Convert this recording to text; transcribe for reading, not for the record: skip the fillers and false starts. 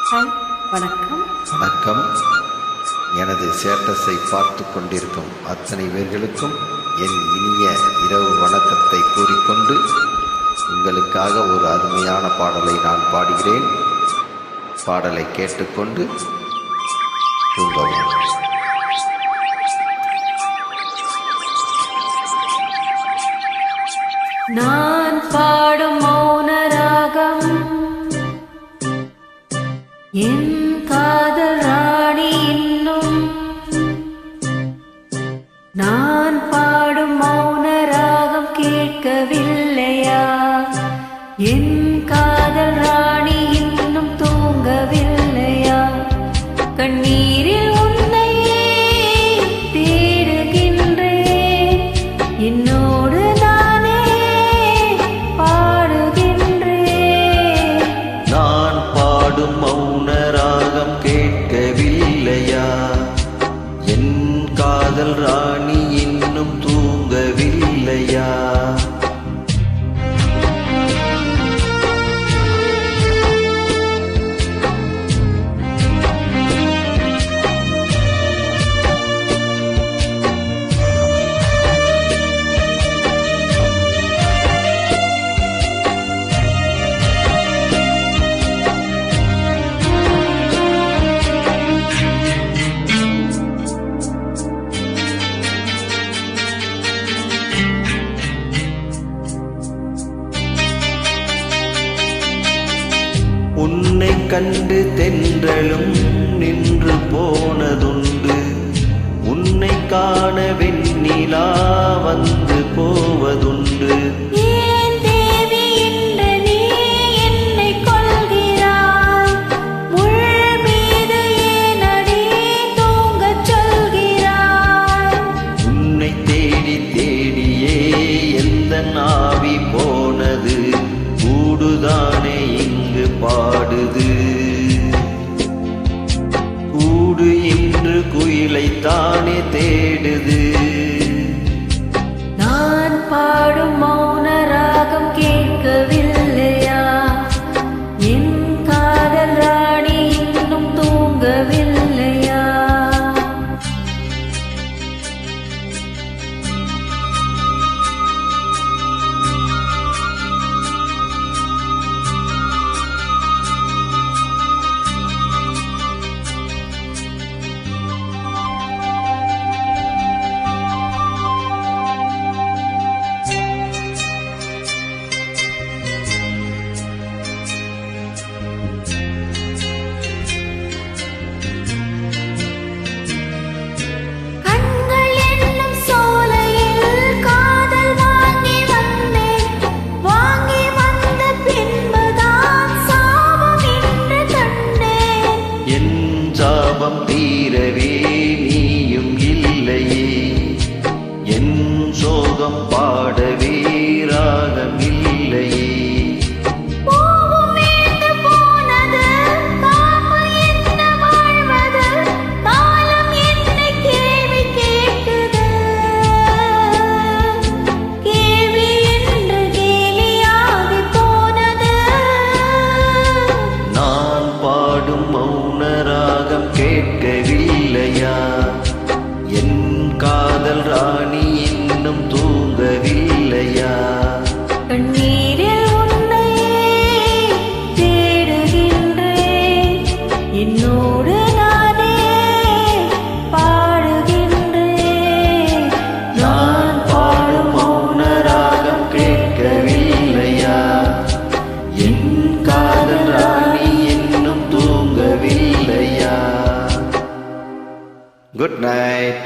Hi, வணக்கம். வணக்கம். எனது ஸ்டேட்டஸை பார்த்து கொண்டிருக்கும் அத்தனை பேர்களுக்கும் என் இனிய இரவு வணக்கத்தை கூறிக்கொண்டு உங்களுக்காக ஒரு அருமையான பாடலை நான் பாடுகிறேன். பாடலை கேட்டுக்கொண்டு தூங்கவும். நான் பாடும் மௌன ராகம் என் காதல் ராணி இன்னும். நான் பாடும் மௌன ராகம் கேட்கவில்லையா? என் காதல் ராணி இன்னும் தூங்கவில்லையா? கண்ணீரில் உன்னையே தேடுகின்றேன், என்னோடு நானே பாடுகின்றேன். நான் பாடும் மௌன ராகம் கேட்கவில்லையா? என் காதல் ராணி இன்னும் தூங்கவில்லையா? உன்னை கண்டு தென்றலும் நின்று போனதுண்டு, உன்னை காண வெண்ணிலா வந்து போவதுண்டு. ஏன் தேவி இன்று நீ என்னை கொள்கிறாய்? முள் மீது ஏனடி தூங்கச் சொல்கிறாய்? உன்னை தேடி தேடியே எந்த நாவி போனது, கூடுதானே இங்கு பாடுது. கூடு இன்று குயிலைத்தானே தேடுது. நான் பாடும் மௌன ராகம் கேட்கவில்லையா? என் காதல் ராணி இன்னும் தூங்கவில்லையா? சாபம் தீரவே நீயும் இல்லையே, என் சோகம் பாடவே ராகம் இல்லையே. நான் பாடும் மௌன ராகம் கேட்கவில்லையா? என் காதல் ராணி இன்னும் தூங்கவில்லையா? கண்ணீரில் உன்னையே தேடுகின்றேன், என்னோடு நானே பாடுகின்றேன். நான் பாடும் மௌன ராகம் கேட்கவில்லையா? என் காதல் ராணி இன்னும் தூங்கவில்லையா? Good night.